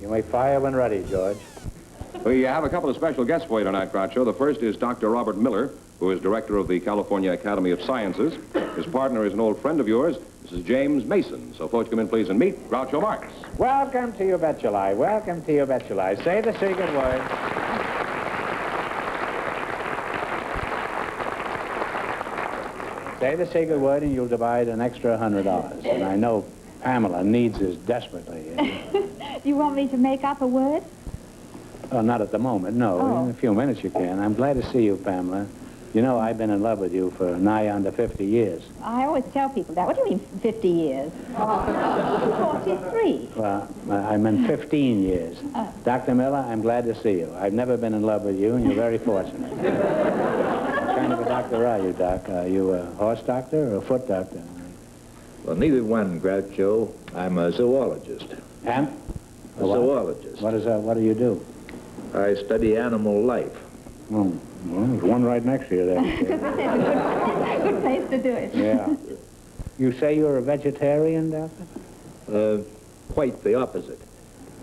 You may fire when ready, George. We have a couple of special guests for you tonight, Groucho. The first is Dr. Robert Miller, who is director of the California Academy of Sciences. His partner is an old friend of yours, Mrs. James Mason. So, folks, come in, please, and meet Groucho Marx. Welcome to your Betulai. Welcome to your Betulai. Say the secret word. Say the secret word, and you'll divide an extra $100. And I know Pamela needs this desperately. You want me to make up a word? Oh, not at the moment, no. Oh. In a few minutes you can. I'm glad to see you, Pamela. You know, I've been in love with you for nigh under 50 years. I always tell people that. What do you mean, 50 years? 43. Well, I meant 15 years. Dr. Miller, I'm glad to see you. I've never been in love with you, and you're very fortunate. What kind of a doctor are you, Doc? Are you a horse doctor or a foot doctor? Well, neither one, Groucho. I'm a zoologist. And? A zoologist. What is that? What do you do? I study animal life. Well, there's one right next to you there. Good place to do it. Yeah. You say you're a vegetarian, Doctor? Quite the opposite.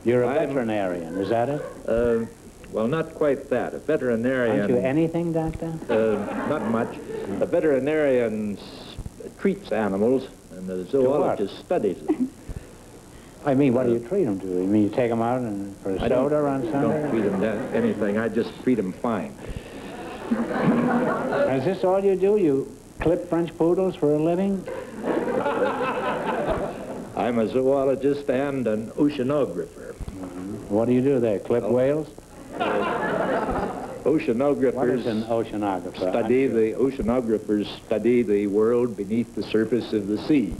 You're a veterinarian, is that it? Well, not quite that. A veterinarian... Aren't you anything, Doctor? Not much. A veterinarian treats animals, and the zoologist studies them. I mean, what do you treat them to? You mean you take them out and for a soda on Sunday? I don't treat them to anything. I just treat them fine. Is this all you do? You clip French poodles for a living? I'm a zoologist and an oceanographer. What do you do there? Clip whales? Oceanographers... What is an oceanographer? Oceanographers study the world beneath the surface of the sea.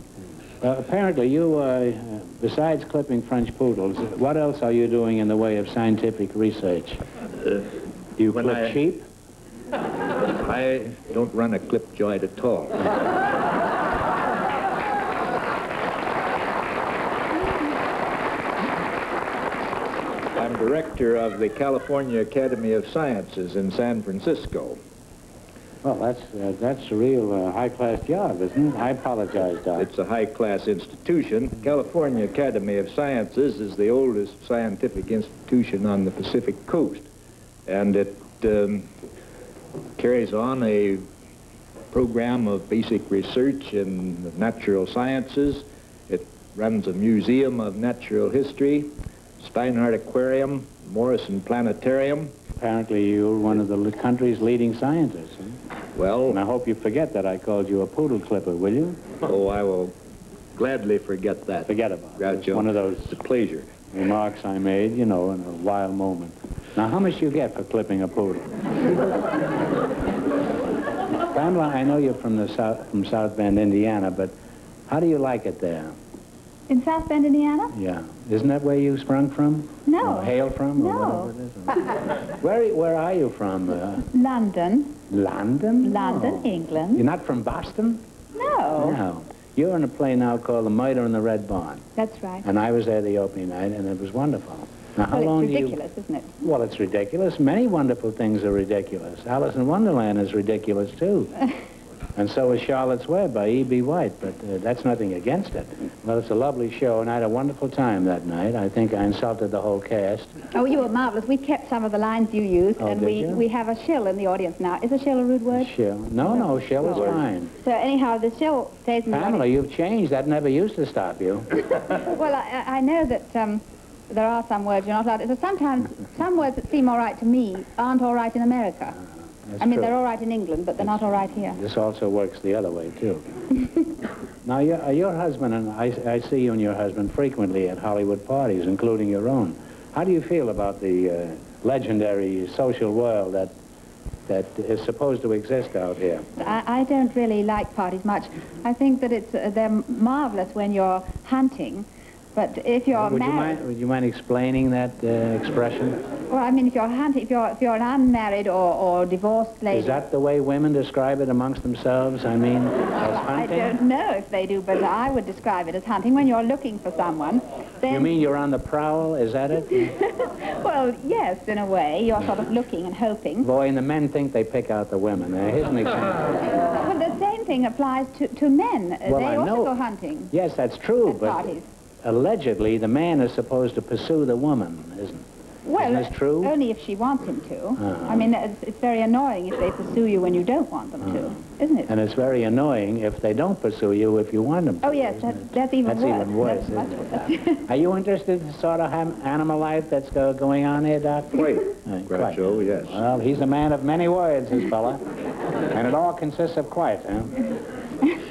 Apparently, you, besides clipping French poodles, what else are you doing in the way of scientific research? Do you clip sheep? I don't run a clip joint at all. I'm director of the California Academy of Sciences in San Francisco. Well, that's a real high-class job, isn't it? I apologize, Doc. It's a high-class institution. California Academy of Sciences is the oldest scientific institution on the Pacific Coast, and it carries on a program of basic research in the natural sciences. It runs a museum of natural history, Steinhardt Aquarium, Morrison Planetarium. Apparently, you're one of the country's leading scientists. Huh? Well... And I hope you forget that I called you a poodle clipper, will you? Oh, I will gladly forget that. Forget about it. Groucho. One of those pleasure remarks I made, you know, in a wild moment. Now, how much do you get for clipping a poodle? Pamela, I know you're from South Bend, Indiana, but how do you like it there? In South Bend, Indiana? Yeah. Isn't that where you sprung from? No. Or hail from? No. Or whatever it is? Where are you from? London. London? London, Oh. England. You're not from Boston? No. No. You're in a play now called The Murder in the Red Barn. That's right. And I was there the opening night, and it was wonderful. Now, how Well, long it's do you... ridiculous, isn't it? Well, it's ridiculous. Many wonderful things are ridiculous. Alice in Wonderland is ridiculous, too. And so is Charlotte's Web by E.B. White, but that's nothing against it. Well, it's a lovely show, and I had a wonderful time that night. I think I insulted the whole cast. Oh, you were marvelous. We kept some of the lines you used, Oh, and did we you? have a shill in the audience now. Is a shill a rude word? Shill? No, shill is fine. So anyhow, the shill stays in the Pamela, audience. you've changed. That never used to stop you. Well, I know that there are some words you're not allowed to... So sometimes some words that seem all right to me aren't all right in America. I mean, true. they're all right in England, but they're not all right here. This also works the other way, too. Now, your husband, and I see you and your husband frequently at Hollywood parties, including your own. How do you feel about the legendary social world that is supposed to exist out here? I don't really like parties much. I think that they're marvelous when you're hunting, but if you're married... Would you mind explaining that expression? Well, I mean, if you're hunting, if you're an unmarried or divorced lady... Is that the way women describe it amongst themselves? I mean, as hunting? I don't know if they do, but I would describe it as hunting. When you're looking for soone, then... You mean you're on the prowl? Is that it? Well, yes, in a way. You're sort of looking and hoping. Boy, and the men think they pick out the women. Here's an example. Well, the same thing applies to men. Well, they I also know. go hunting. Yes, that's true, At but... parties. allegedly the man is supposed to pursue the woman, isn't it? Well, Isn't this true? only if she wants him to. I mean, it's very annoying if they pursue you when you don't want them to, isn't it? And it's very annoying if they don't pursue you if you want them to. Oh, yes, that's even worse. That's even worse, isn't it? Are you interested in the sort of animal life that's going on here, Doc? Quite, Quite. Groucho, yes. Well, he's a man of many words, this fella. And it all consists of quiet, huh?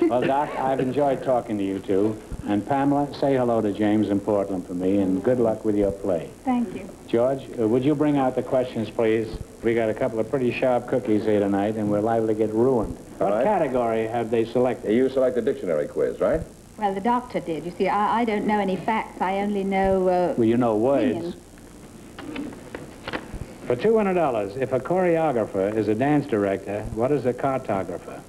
Well, Doc, I've enjoyed talking to you two. And Pamela, say hello to James in Portland for me, and good luck with your play. Thank you. George, would you bring out the questions, please? We got a couple of pretty sharp cookies here tonight, and we're liable to get ruined. What category have they selected? You select the dictionary quiz, right? Well, the doctor did. You see, I don't know any facts. I only know... Well, you know words. opinions. For $200, if a choreographer is a dance director, what is a cartographer?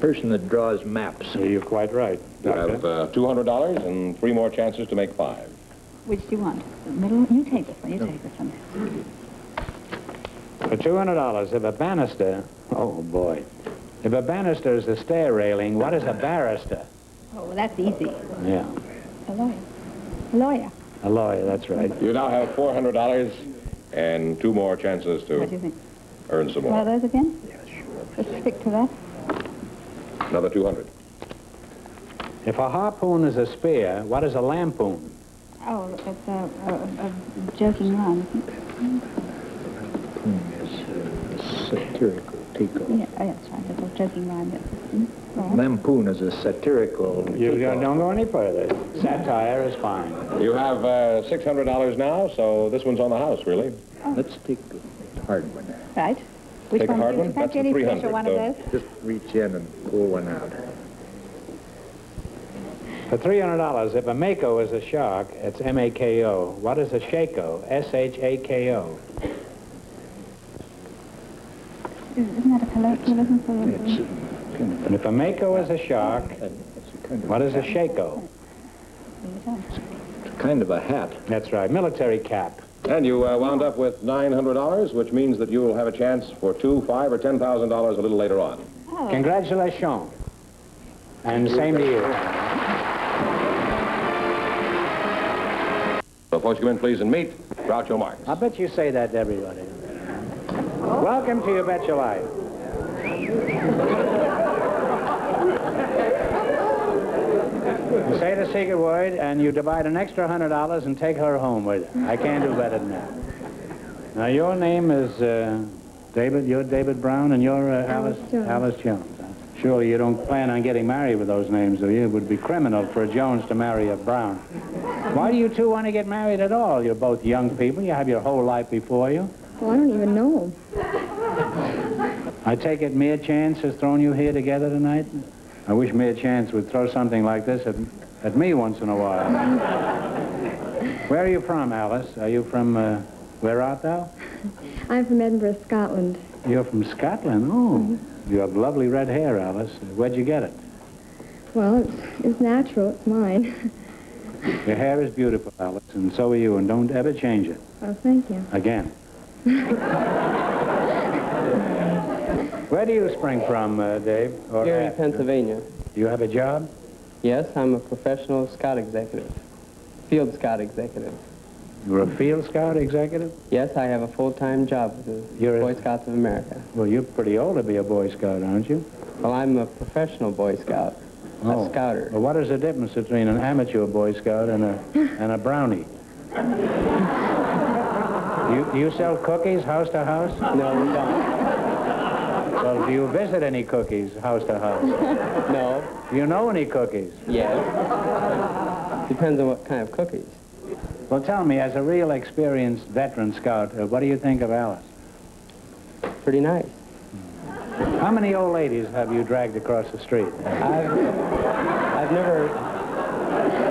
Person that draws maps. You're quite right, You Doctor. have $200 and 3 more chances to make 5. Which do you want? The middle? You take this one. You take this one. For $200, if a banister... Oh, boy. If a banister is a stair railing, what is a barrister? Oh, well, that's easy. Yeah, A lawyer. A lawyer. a lawyer, that's right. You now have $400 and 2 more chances What do you to think? earn some One of more. those again? Yeah, sure. Just stick to that. Another 200. If a harpoon is a spear, what is a lampoon? Oh, it's a joking rhyme, isn't it? Satirical takeoff. Yeah, oh, yeah, that's right. It's a joking rhyme. Right. Lampoon is a satirical You takeoff. don't go any further. Satire is fine. You have $600 now, so this one's on the house, really. Let's take the hard one. Right. Which Take a one? hard do you one? That's fancy any the special 300, one so- of those? Just reach in and pull one out. For $300, if a mako is a shark, it's M-A-K-O. What is a shako? S-H-A-K-O. Isn't that a colloquialism for... It's And if a mako is a shark, what is a shako? kind of a hat. That's right, military cap. And you wound up with $900, which means that you will have a chance for $2,000, $5,000, or $10,000 a little later on. Oh. Congratulations. And same to you. So, folks, come in, please, and meet Groucho Marx. I bet you say that to everybody. Welcome to You Bet Your Life. You say the secret word, and you divide an extra $100 and take her home with you. I can't do better than that. Now, your name is David. You're David Brown, and you're Alice Jones. Alice Jones. Surely you don't plan on getting married with those names, do you? It would be criminal for a Jones to marry a Brown. Why do you two want to get married at all? You're both young people. You have your whole life before you. Well, I don't even know. I take it Mere Chance has thrown you here together tonight? I wish Mere Chance would throw something like this at me once in a while. Where are you from, Alice? Are you from, where art thou? I'm from Edinburgh, Scotland. You're from Scotland? Oh, you have lovely red hair, Alice. Where'd you get it? Well, it's natural. It's mine. Your hair is beautiful, Alice, and so are you, and don't ever change it. Oh, thank you. Again. Where do you spring from, Dave? Or Here in Pennsylvania. Do you have a job? Yes, I'm a professional scout executive. Field scout executive. You're a field scout executive? Yes, I have a full-time job with the You're a- Boy Scouts of America. Well, you're pretty old to be a Boy Scout, aren't you? Well, I'm a professional Boy Scout. Oh. A scouter. Well, what is the difference between an amateur Boy Scout and a Brownie? You sell cookies house to house? No, we don't. Well, do you visit any cookies house to house? No. Do you know any cookies? Yes. Depends on what kind of cookies. Well, tell me, as a real experienced veteran scout, what do you think of Alice? Pretty nice. How many old ladies have you dragged across the street? I've never...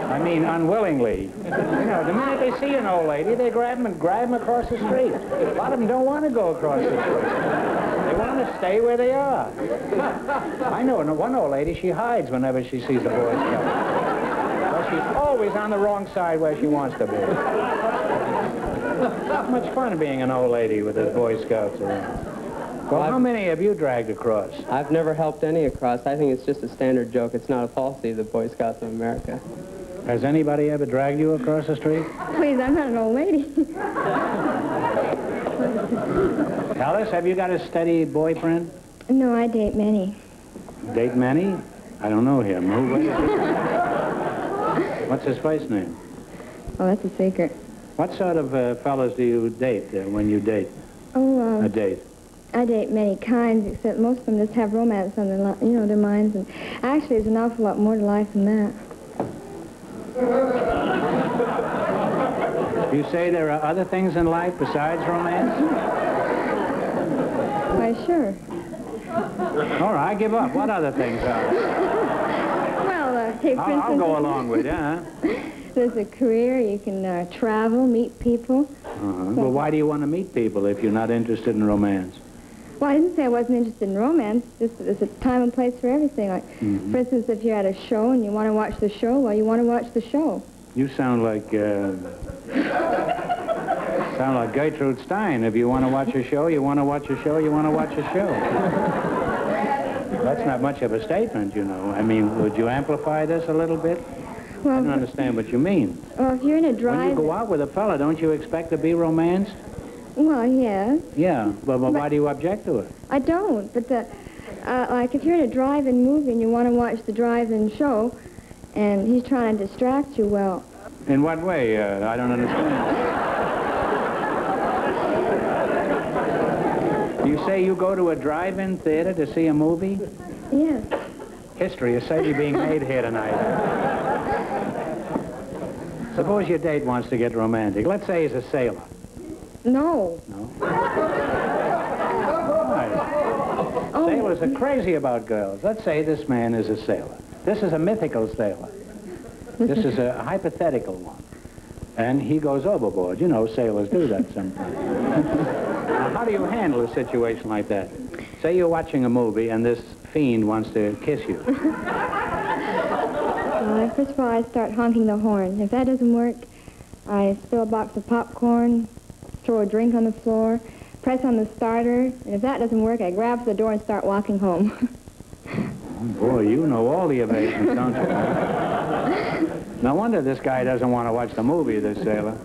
I mean, unwillingly. You know, the minute they see an old lady, they grab them across the street. A lot of them don't want to go across the street. They want to stay where they are. I know one old lady, she hides whenever she sees a Boy Scout. Well, she's always on the wrong side where she wants to be. Not much fun being an old lady with the Boy Scouts around. Well, how many have you dragged across? I've never helped any across. I think it's just a standard joke. It's not a policy of the Boy Scouts of America. Has anybody ever dragged you across the street? Please, I'm not an old lady. Alice, have you got a steady boyfriend? No, I date many. Date many? I don't know him. What's his first name? Oh, that's a secret. What sort of fellas do you date when you date? Oh, A date? I date many kinds, except most of them just have romance on their, their minds. And actually, there's an awful lot more to life than that. You say there are other things in life besides romance? Why, sure. All right, I give up. What other things are there? Well, take for instance... I'll go along with you, huh? There's a career, you can travel, meet people. Well, why do you want to meet people if you're not interested in romance? Well, I didn't say I wasn't interested in romance. Just there's a time and place for everything. Like, for instance, if you're at a show and you want to watch the show, well, you want to watch the show. You sound like Gertrude Stein. If you want to watch a show, you want to watch a show, you want to watch a show. That's not much of a statement, you know. I mean, would you amplify this a little bit? Well, I don't understand what you mean. Well, if you're in a drive... When you go out with a fella, don't you expect to be romanced? Well, yes. Yeah, but why do you object to it? I don't, but like if you're in a drive-in movie and you want to watch the drive-in show, and he's trying to distract you, well... In what way? I don't understand. You say you go to a drive-in theater to see a movie? Yes. History is certainly being made here tonight. Suppose your date wants to get romantic. Let's say he's a sailor. No. No? Why? Sailors are crazy about girls. Let's say this man is a sailor. This is a mythical sailor. This is a hypothetical one. And he goes overboard. You know, sailors do that sometimes. Now, how do you handle a situation like that? Say you're watching a movie and this fiend wants to kiss you. First of all, I start honking the horn. If that doesn't work, I spill a box of popcorn, throw a drink on the floor, press on the starter, and if that doesn't work, I grab the door and start walking home. Boy, you know all the evasions, don't you? No wonder this guy doesn't want to watch the movie, this sailor.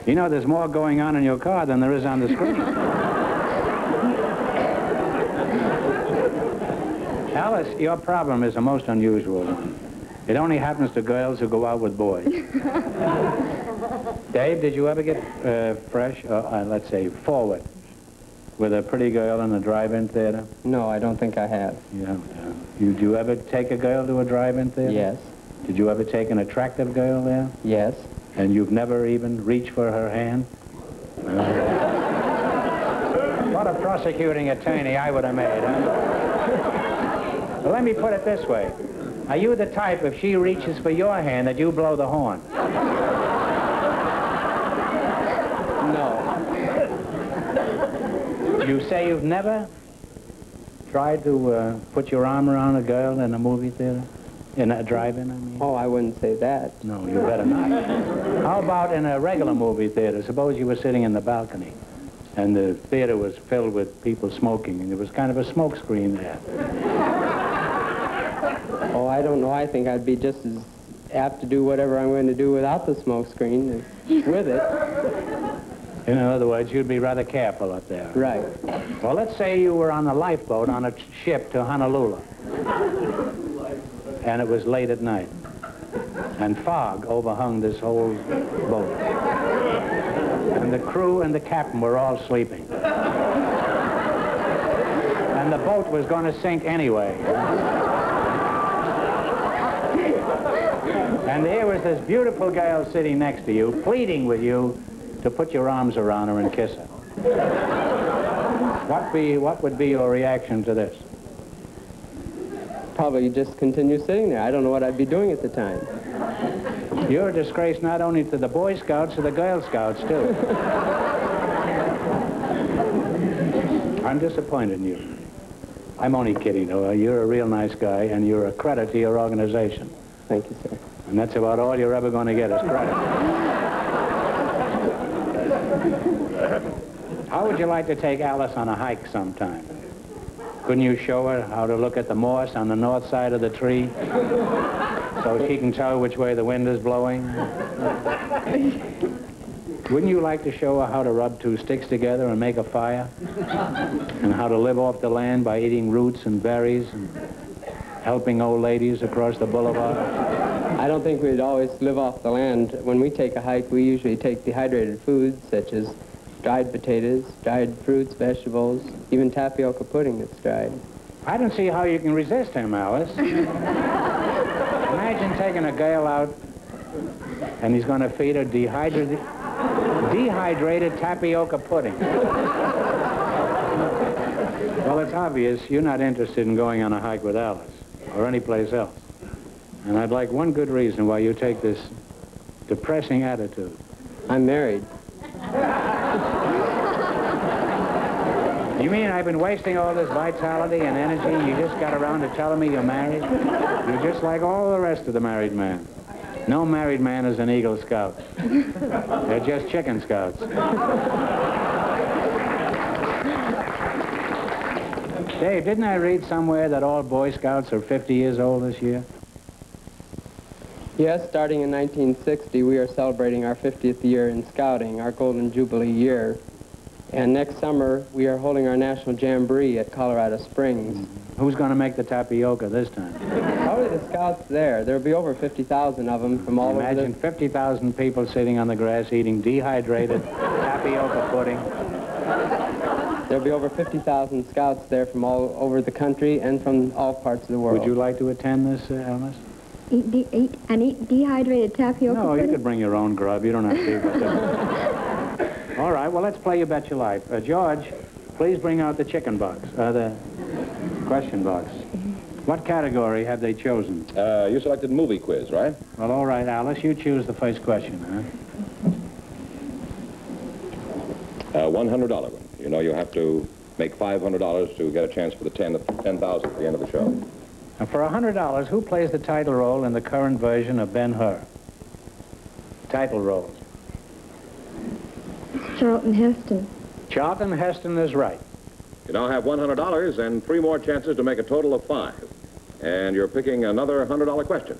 You know, there's more going on in your car than there is on the screen. Alice, your problem is a most unusual one. It only happens to girls who go out with boys. Dave, did you ever get fresh, let's say, forward with a pretty girl in a drive-in theater? No, I don't think I have. Yeah. Did you ever take a girl to a drive-in theater? Yes. Did you ever take an attractive girl there? Yes. And you've never even reached for her hand? What a prosecuting attorney I would have made, huh? Well, let me put it this way. Are you the type, if she reaches for your hand, that you blow the horn? No. You say you've never tried to put your arm around a girl in a movie theater? In a drive-in, I mean? Oh, I wouldn't say that. No, you better not. How about in a regular movie theater? Suppose you were sitting in the balcony, and the theater was filled with people smoking, and there was kind of a smoke screen there. Oh, I don't know. I think I'd be just as apt to do whatever I'm going to do without the smoke screen as with it. In other words, you'd be rather careful up there. Right. Well, let's say you were on a lifeboat on a ship to Honolulu. And it was late at night. And fog overhung this whole boat. And the crew and the captain were all sleeping. And the boat was going to sink anyway. And there was this beautiful girl sitting next to you, pleading with you to put your arms around her and kiss her. What would be your reaction to this? Probably just continue sitting there. I don't know what I'd be doing at the time. You're a disgrace not only to the Boy Scouts, to the Girl Scouts, too. I'm disappointed in you. I'm only kidding, though. You're a real nice guy, and you're a credit to your organization. Thank you, sir. And that's about all you're ever going to get is credit. How would you like to take Alice on a hike sometime? Couldn't you show her how to look at the moss on the north side of the tree so she can tell which way the wind is blowing? Wouldn't you like to show her how to rub two sticks together and make a fire? And how to live off the land by eating roots and berries and helping old ladies across the boulevard? I don't think we'd always live off the land. When we take a hike, we usually take dehydrated foods such as dried potatoes, dried fruits, vegetables, even tapioca pudding that's dried. I don't see how you can resist him, Alice. Imagine taking a girl out and he's going to feed her dehydrated tapioca pudding. Well, it's obvious you're not interested in going on a hike with Alice or any place else. And I'd like one good reason why you take this depressing attitude. I'm married. You mean I've been wasting all this vitality and energy? You just got around to telling me you're married? You're just like all the rest of the married men. No married man is an Eagle Scout. They're just chicken scouts. Dave, didn't I read somewhere that all Boy Scouts are 50 years old this year? Yes, starting in 1960, we are celebrating our 50th year in Scouting, our Golden Jubilee year. And next summer, we are holding our National Jamboree at Colorado Springs. Who's going to make the tapioca this time? Probably the Scouts there. There'll be over 50,000 of them from all over the... Imagine 50,000 people sitting on the grass eating dehydrated tapioca pudding. There'll be over 50,000 Scouts there from all over the country and from all parts of the world. Would you like to attend this, Alice? Eat dehydrated tapioca No, pudding? you could bring your own grub. You don't have to eat with it. All right, well, let's play You Bet Your Life. George, please bring out the chicken box, the question box. What category have they chosen? You selected movie quiz, right? Well, all right, Alice, you choose the first question, huh? $100 one. You know you have to make $500 to get a chance for the 10,000 at the end of the show. Now, for $100, who plays the title role in the current version of Ben-Hur? Title role. Charlton Heston. Charlton Heston is right. You now have $100 and 3 more chances to make a total of 5. And you're picking another $100 question.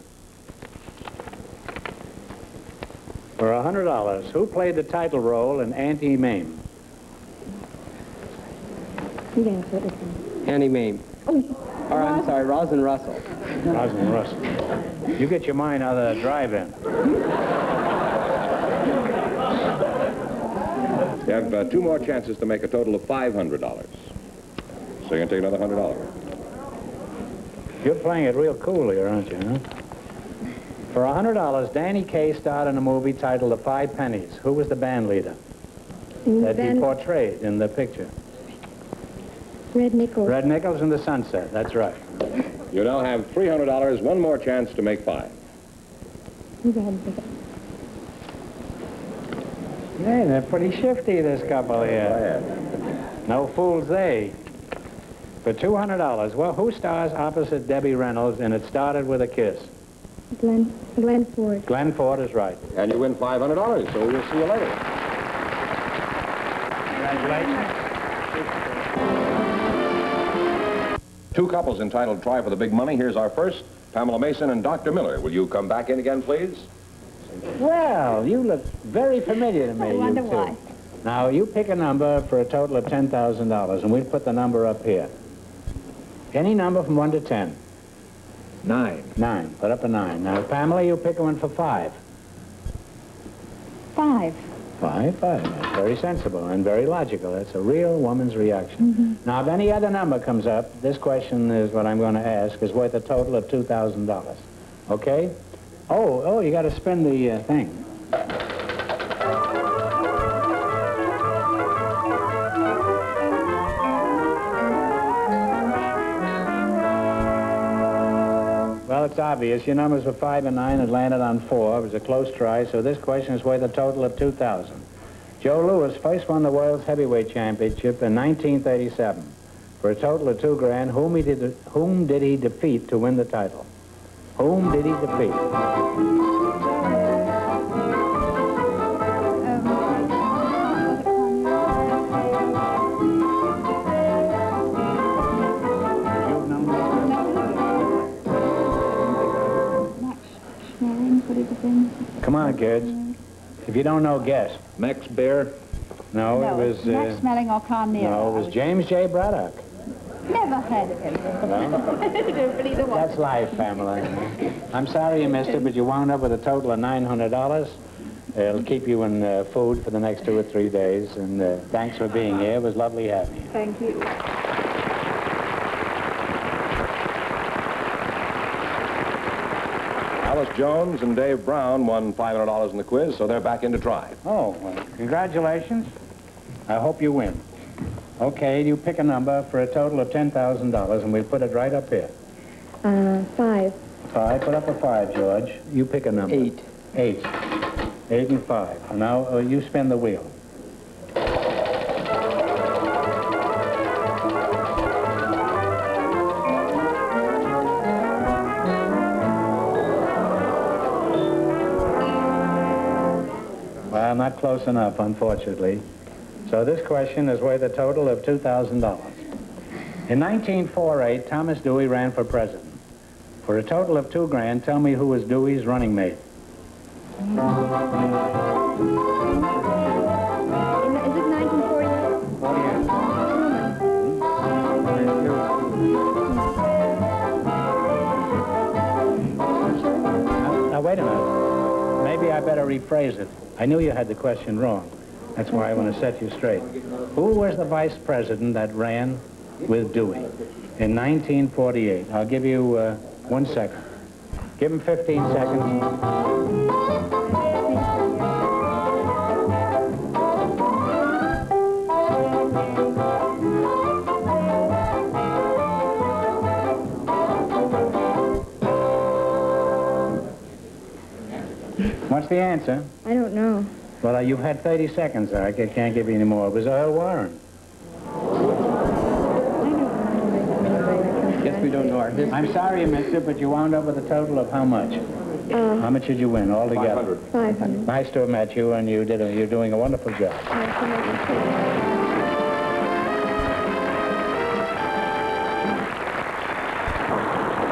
For $100, who played the title role in Auntie Mame? You can answer it this one. Annie Mame. Oh, Or, I'm sorry, Rosin Russell. Rosin Russell. You get your mind out of the drive-in. You have 2 more chances to make a total of $500. So you're going to take another $100. You're playing it real cool here, aren't you, huh? For $100, Danny Kaye starred in a movie titled The Five Pennies. Who was the band leader that he portrayed in the picture? Red Nichols. Red Nichols in The Sunset, that's right. You now have $300, 1 more chance to make 5. You go ahead and pick it. Hey, they're pretty shifty, this couple here. No fools they. For $200, well, who stars opposite Debbie Reynolds in It Started With a Kiss? Glenn Ford. Glenn Ford is right. And you win $500, so we'll see you later. Congratulations. 2 couples entitled Try for the Big Money. Here's our first, Pamela Mason and Dr. Miller. Will you come back in again, please? Well, you look very familiar to me, I wonder you two. why. Now, you pick a number for a total of $10,000, and we'll put the number up here. Any number from 1 to 10. 9. 9. Put up a 9. Now, Pamela, you pick one for 5. 5. 5. That's very sensible and very logical. That's a real woman's reaction. Now, if any other number comes up, this question is what I'm going to ask, is worth a total of $2,000. Okay? Oh, you got to spin the thing. Well, it's obvious. Your numbers were 5 and 9. It landed on 4. It was a close try, so this question is worth a total of $2,000. Joe Louis first won the World's Heavyweight Championship in 1937. For a total of $2 grand, whom did he defeat to win the title? Whom did he defeat? Come on, kids. If you don't know, guess. Max Bear. No, it was... Max Smelling or Carnero. no, it was James J. Braddock. Never heard of him. No? Don't believe the one. That's life, Pamela. I'm sorry you missed it, but you wound up with a total of $900. It'll keep you in food for the next 2 or 3 days, and thanks for being here. It was lovely having you. Thank you. Alice Jones and Dave Brown won $500 in the quiz, so they're back in to try. Oh, well, congratulations. I hope you win. Okay, you pick a number for a total of $10,000, and we'll put it right up here. 5. 5. Put up a 5, George. You pick a number. 8. 8. 8 and 5. Now, you spin the wheel. Well, not close enough, unfortunately. So this question is worth a total of $2,000. In 1948, Thomas Dewey ran for president. For a total of $2 grand, tell me who was Dewey's running mate. Is it 1948? 48. Now, wait a minute. Maybe I better rephrase it. I knew you had the question wrong. That's why I want to set you straight. Who was the vice president that ran with Dewey in 1948? I'll give you 1 second. Give him 15 seconds. What's the answer? I don't know. Well, you've had 30 seconds. I can't give you any more. It was Earl Warren. Guess we don't know our history. I'm sorry you missed it, but you wound up with a total of how much? How much did you win altogether? 500. 500. Nice to have met you, and you're doing a wonderful job. Nice to meet you, too.